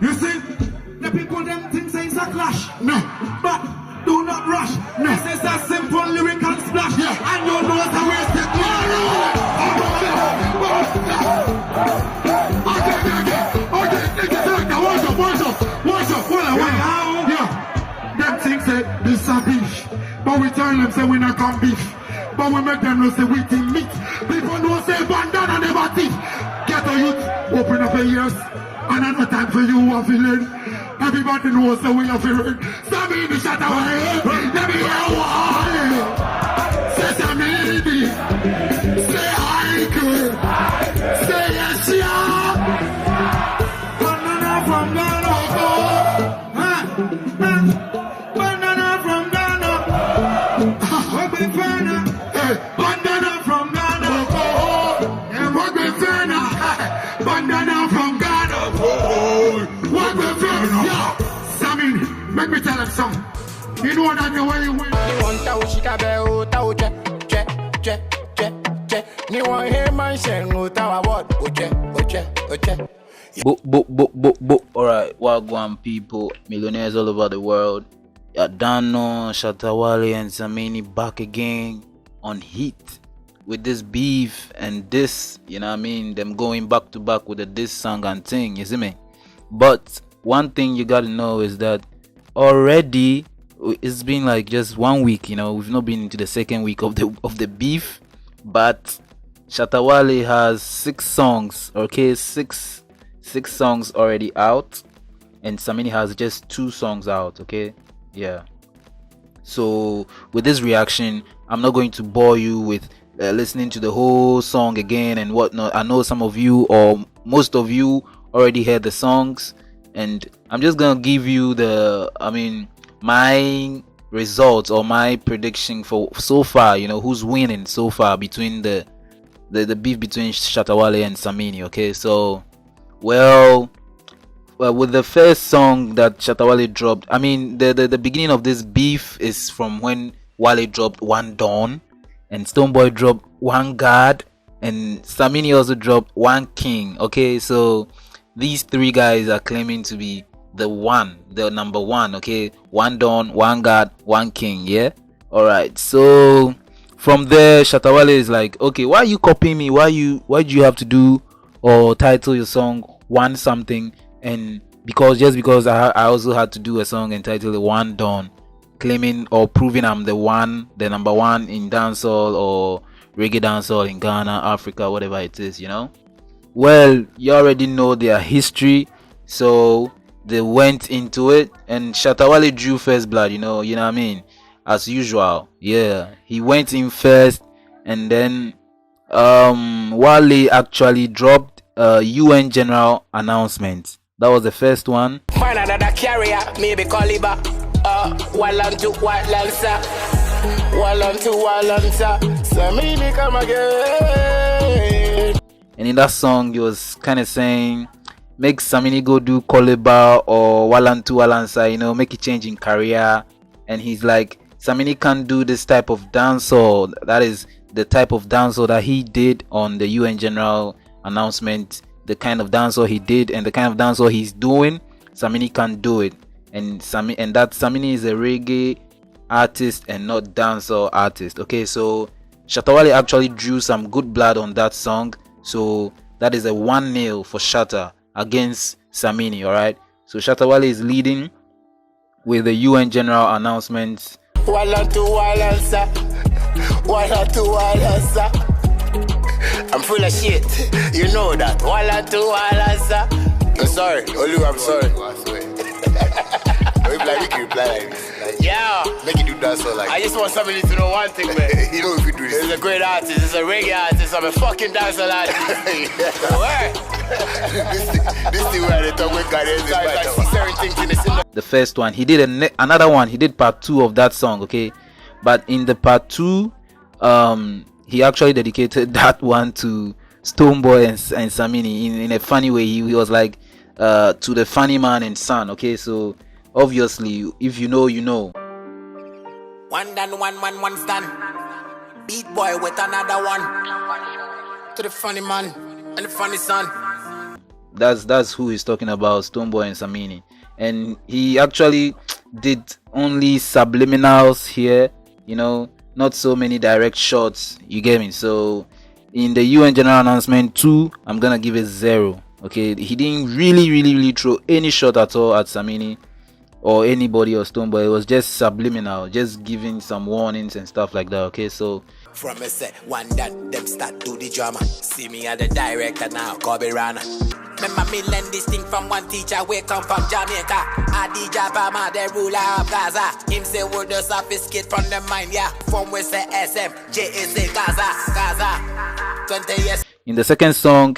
You see, the people them think say it's a clash. No. But do not rush. No. This is a simple lyrical splash. Yeah. And you know how we're sticking. Them things say this a beef, but we tell them say we not come beef. But we make them know say we team meat. People know say bandana never thief. Get a youth, open up your ears, and another time for you a villain. Everybody knows that we are fearing. Samini, Shatta Wale. Let me hear Wale. Say Samini. Say Ike. Say yes, yeah. Banana from Ghana. Banana from Ghana. What be fana? Bandana from Ghana. What be fana? Bandana from Ghana. What be fana? Samini, make me tell him something. You know that the way you win. You want to shikabe o ta o che. Ni want hear man sing o ta what o che. Alright, Wagwan people, millionaires all over the world. Dano, Shatta Wale and Samini back again on heat with this beef and this, you know what I mean? Them going back to back with the diss song and thing, you see me? But one thing you gotta know is that already it's been like just 1 week, you know, we've not been into the second week of the beef, but Shatta Wale has 6 songs, okay, six songs already out, and Samini has just 2 songs out, okay? Yeah. So with this reaction, I'm not going to bore you with listening to the whole song again and whatnot. I know some of you or most of you already heard the songs, and I'm just gonna give you my results or my prediction for so far, you know, who's winning so far between the beef between Shatta Wale and Samini. Okay, so well, with the first song that Shatta Wale dropped, I mean the beginning of this beef is from when Wale dropped One Dawn, and Stonebwoy dropped One God, and Samini also dropped One King. Okay, so these 3 guys are claiming to be the number one. Okay, One Dawn, One God, One King. Yeah, all right. So from there, Shatta Wale is like, okay, why are you copying me? Why do you have to do or title your song One Something? And because I also had to do a song entitled One Dawn, claiming or proving I'm the number one in dancehall or reggae dancehall in Ghana, Africa, whatever it is, you know. Well, you already know their history, so they went into it, and Shatta Wale drew first blood, you know what I mean, as usual. Yeah, he went in first, and then Wale actually dropped a UN general announcement. That was the first one. Find another carrier, maybe Caliber. Wall on to Samini come again. And in that song, he was kind of saying, make Samini go do Caliber or Walantu Walansa, you know, make a change in career. And he's like, Samini can't do this type of dancehall. That is the type of dancehall that he did on the UN general announcement. The kind of dancehall he did and the kind of dancehall he's doing, Samini can't do it. And Samini is a reggae artist and not dancehall artist. Okay, so Shatta Wale actually drew some good blood on that song. So that is a 1-0 for Shatta against Samini. All right, so Shatta Wale is leading with the UN general announcement. I'm full of shit, you know that. I'm sorry, Olu, I'm sorry. Like, yeah, make you do that so like. I just want somebody to know one thing, man. You know if you do this. He's a great artist, he's a reggae artist, I'm a fucking dancer artist. Where? This thing where they talk with Ghanaians. I see certain things in the The first one, he did another one. He did part 2 of that song, okay? But in the part 2, he actually dedicated that one to Stonebwoy and Samini in a funny way. He was like, to the funny man and son. Okay, so obviously, if you know, you know. One done, one stand. Beat boy with another one. To the funny man and the funny son. That's who he's talking about, Stonebwoy and Samini. And he actually did only subliminals here, you know, not so many direct shots, you get me? So in the UN general announcement 2, I'm gonna give it 0. Okay, he didn't really throw any shot at all at Samini or anybody or Stonebwoy. It was just subliminal, just giving some warnings and stuff like that. Okay, so From a set one that them start do the drama. See me as the director now, Kobe Rana. Remember me learn this thing from one teacher. We come from Jamaica. Adija Bama, the ruler of Gaza. Him say we're the sophisticated from the mind, yeah. From we say SM, JSA Gaza. 20 years. in the second song,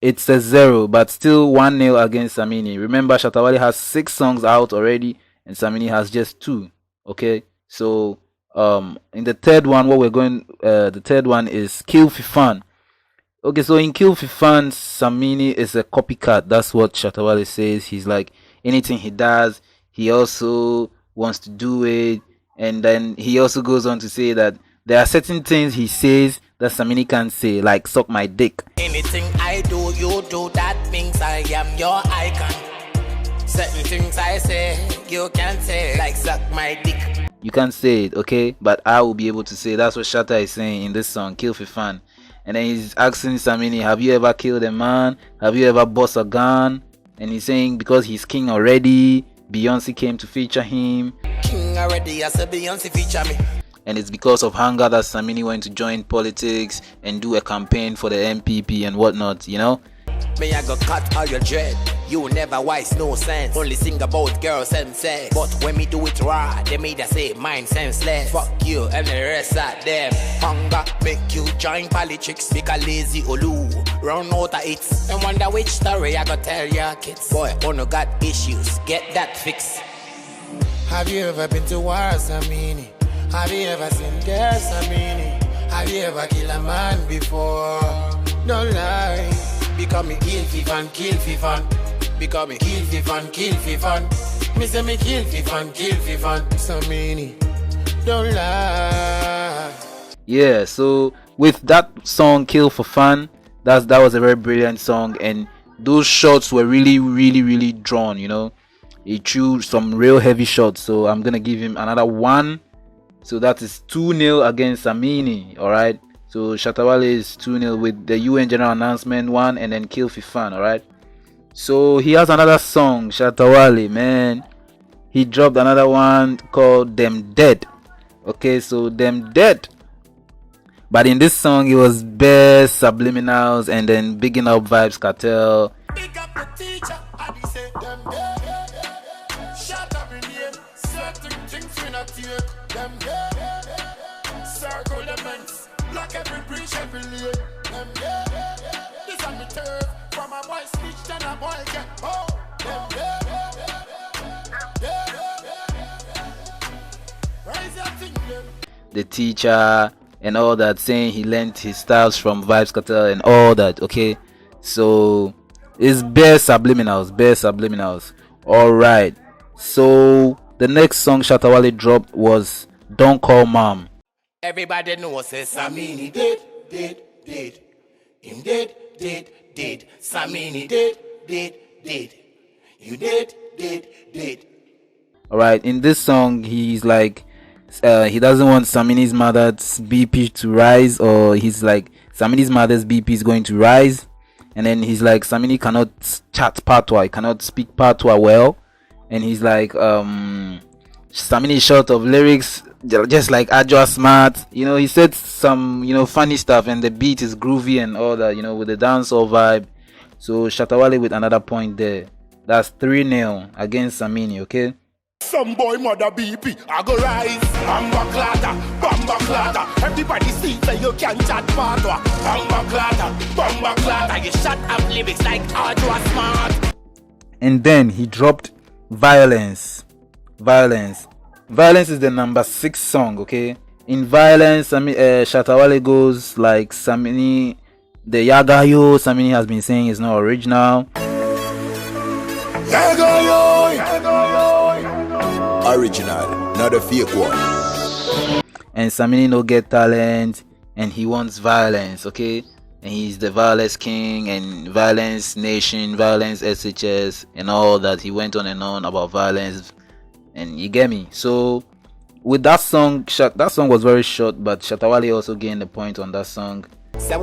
it's a 0, but still 1-0 against Samini. Remember, Shatta Wale has 6 songs out already, and Samini has just 2. Okay, so in the third one, the third one is Kill Fifan. Okay, so in Kill Fifan, Samini is a copycat. That's what Shatta Wale says. He's like, anything he does, he also wants to do it. And then he also goes on to say that there are certain things he says that Samini can't say, like suck my dick. Anything I do, you do. That means I am your icon. Certain things I say, you can't say, like suck my dick. You can't say it, okay? But I will be able to say. That's what Shatta is saying in this song, Kill Fifan. And then he's asking Samini, have you ever killed a man? Have you ever bought a gun? And he's saying because he's king already, Beyonce came to feature him. King already, I said Beyonce feature me. And it's because of hunger that Samini went to join politics and do a campaign for the MPP and whatnot, you know? Me I go cut all your dread. You never wise, no sense. Only sing about girls and sex. But when me do it raw, they made us say mind senseless. Fuck you and the rest of them. Hunger make you join politics. Make a lazy olu. Run out of it. And wonder which story I go tell your kids. Boy, no got issues. Get that fixed. Have you ever been to war, Samini? Have you ever seen girls, Samini? Have you ever killed a man before? Don't lie. Become me kill Fifan. Become me kill Fifan. Me say me kill Fifan. Samini, don't lie. Yeah, so with that song, Kill for Fun, that was a very brilliant song, and those shots were really drawn, you know. He threw some real heavy shots, so I'm gonna give him another 1. So that is 2-0 against Samini, alright. So Shatta Wale is 2-0 with the UN general announcement 1 and then Kill Fifan, alright. So he has another song, Shatta Wale, man. He dropped another one called Them Dead. Okay, so Them Dead. But in this song, it was best subliminals and then bigging up Vybz Kartel. Pick up the teacher, and he said them dead. Shut up in here, certain things we not take. Them dead. Circle elements, block every breach, every lane. Them dead. This on the turf, from a boy speech, then a boy get oh. Them dead. Raise your thing, them. The teacher and all that, saying he learned his styles from Vybz Kartel and all that. Okay, so it's bare subliminals. All right, so the next song Shatta Wale dropped was Don't Call Mom. Everybody knows say Samini did. Him did. Samini did. You did. All right, in this song he's like he doesn't want Samini's mother's BP to rise, or he's like Samini's mother's BP is going to rise, and then he's like Samini cannot chat patois, he cannot speak patois well, and he's like Samini is short of lyrics, just like Adjoa Smart, you know. He said some, you know, funny stuff, and the beat is groovy and all that, you know, with the dancehall vibe. So Shatta Wale with another point there. That's 3-0 against Samini. Okay. Some boy mother BP, I go rise. Bamba clatter. Everybody see that you can chat patois. Bamba clatter. You shut up lyrics like Adjoa Smart. And then he dropped Violence is the number 6 song. Okay, in Violence, Shatta Wale goes like Samini, the Yagayo Samini has been saying is not original. Original, not a fake one. And Samini no get talent, and he wants violence. Okay, and he's the violence king and violence nation, violence SHS, and all that. He went on and on about violence, and you get me. So with that song, that song was very short, but Shatta Wale also gained a point on that song. I say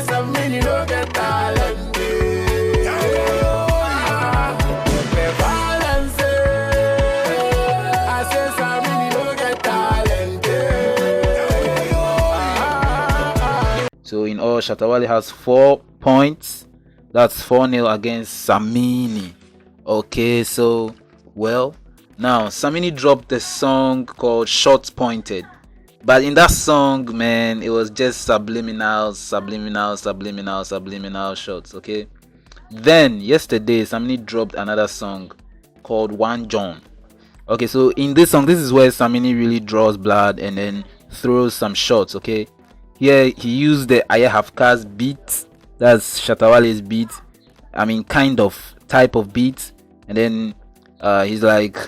Samini no get talent. I say Samini no get talent. So in all, Shatta Wale has 4 points. That's 4-0 against Samini. Okay, so well, now Samini dropped a song called Shots Pointed. But in that song, man, it was just subliminal shots, okay? Then, yesterday, Samini dropped another song called One John. Okay, so in this song, this is where Samini really draws blood and then throws some shots, okay? Here, he used the Aya Hafka's beat. That's Shatta Wale's beat. I mean, kind of, type of beat. And then, he's like...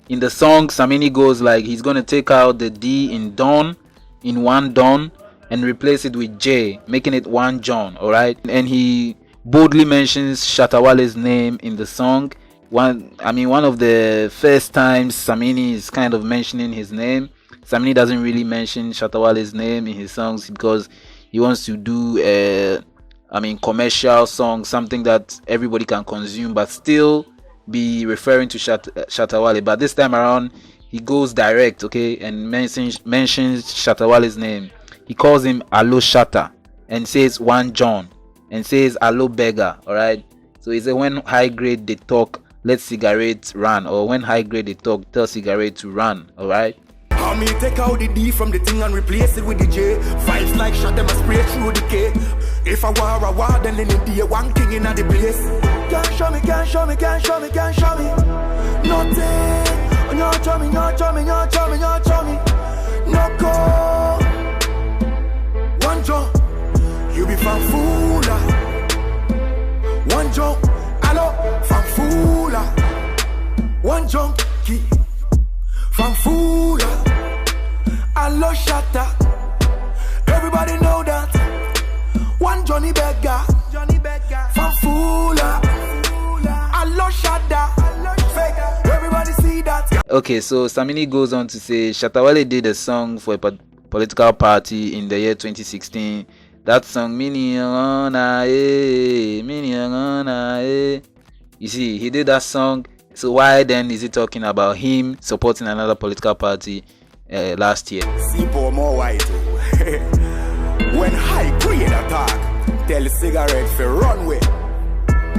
In the song, Samini goes like he's gonna take out the D in Don, in One Don, and replace it with J, making it One John. All right, and he boldly mentions Shatta Wale's name in the song. One of the first times Samini is kind of mentioning his name. Samini doesn't really mention Shatta Wale's name in his songs because he wants to do commercial song, something that everybody can consume, but still be referring to Shatta Wale. But this time around he goes direct, okay, and mentions Shatta Wale's name. He calls him Allo Shatta and says One John and says Allo Beggar. All right, so he said when high grade they talk, let cigarettes run, or when high grade they talk, tell cigarette to run. All right, how me take out the D from the thing and replace it with the J. Vibes like shot them a spray through the K. If I war a war, then in the day one king in the place. Can't show me nothing. No show me, no go. One John, you be fanfula. One John, allo, fanfula. One John, key, fanfula. Allo Shatta. Everybody know that. One Johnny Beggar, fanfula. Allo Shatta. Fake. Everybody see that. Okay, so Samini goes on to say Shatta Wale did a song for a political party in the year 2016. That song, Miniana, you see, he did that song. So why then is he talking about him supporting another political party last year? Simple, more white. When high grade attack, tell the cigarette for runway.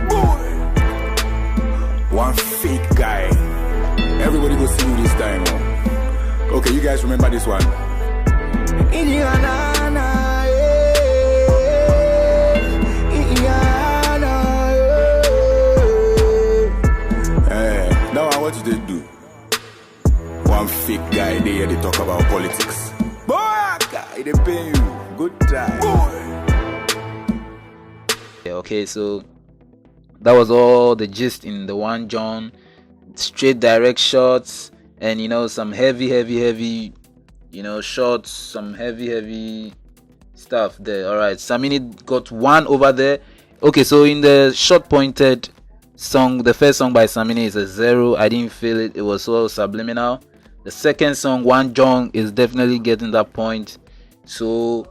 Boy, one fake guy. Everybody go see you this time. Oh. Okay, you guys remember this one? Now what did they do? One fake guy there, they talk about politics. Boy, guy, they pay you. Good time. Boy. Okay, so that was all the gist in the One John. Straight direct shots and some heavy shots, some heavy stuff there. All right, Samini got 1 over there. Okay, so in the shot pointed song, the first song by Samini is a 0. I didn't feel it. It was so subliminal. The second song, One John, is definitely getting that point. So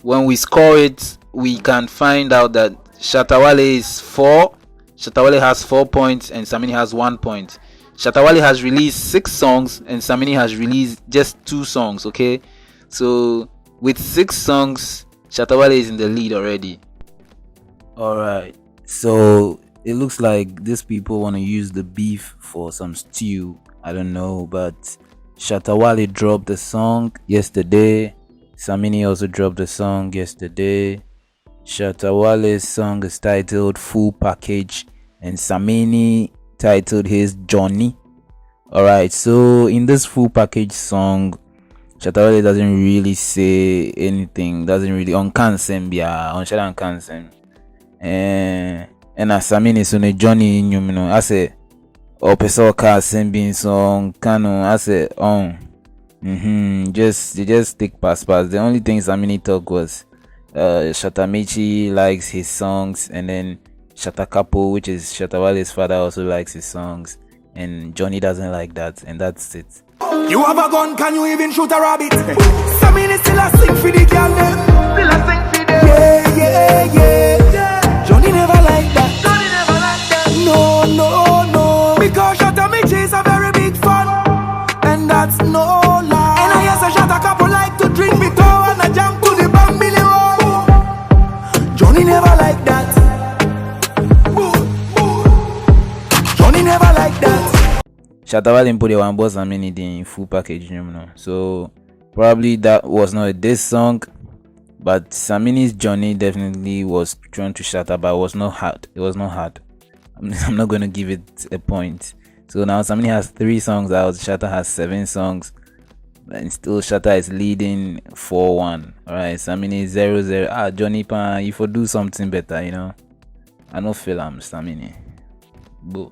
when we score it, we can find out that Shatta Wale is 4. Shatta Wale has 4 points and Samini has 1 point. Shatta Wale has released 6 songs and Samini has released just 2 songs. Okay, so with 6 songs, Shatta Wale is in the lead already. All right, so it looks like these people want to use the beef for some stew. I don't know, but Shatta Wale dropped the song yesterday. Samini also dropped the song yesterday. Shatta Wale's song is titled Full Package and Samini titled his Johnny. Alright, so in this Full Package song, Shatta Wale doesn't really say anything, doesn't really on Kansem, yeah, on Shatta and Kansem. and as Samini so ne Johnny you know I say opeso ka sembin song kano I say just take pass. The only thing Samini talk was Shatta Michi likes his songs, and then Shatta Kapo, which is Shatta Wale's father, also likes his songs, and Johnny doesn't like that, and that's it. You have a gun, can you even shoot a rabbit? Samini still a sing for the girl them. Still a sing for them. Yeah. Johnny never like that. No. Because Shatta Michi is a very big fan, and that's no lie. And I hear say Shatta Kapo like to drink Vito and a jump to the Bambini road. Johnny never like that. Johnny never like that. Shatta Wale put the one boss Samini in full package, you know. So probably that was not a diss song, but Samini's Johnny definitely was thrown to Shatta, but it was not hard. I'm not gonna give it a point. So now Samini has 3 songs out, Shatta has 7 songs, and still Shatta is leading 4-1. Alright, Samini 0-0. Johnny Pan, you for do something better, you know. I don't feel I'm Samini. Boo.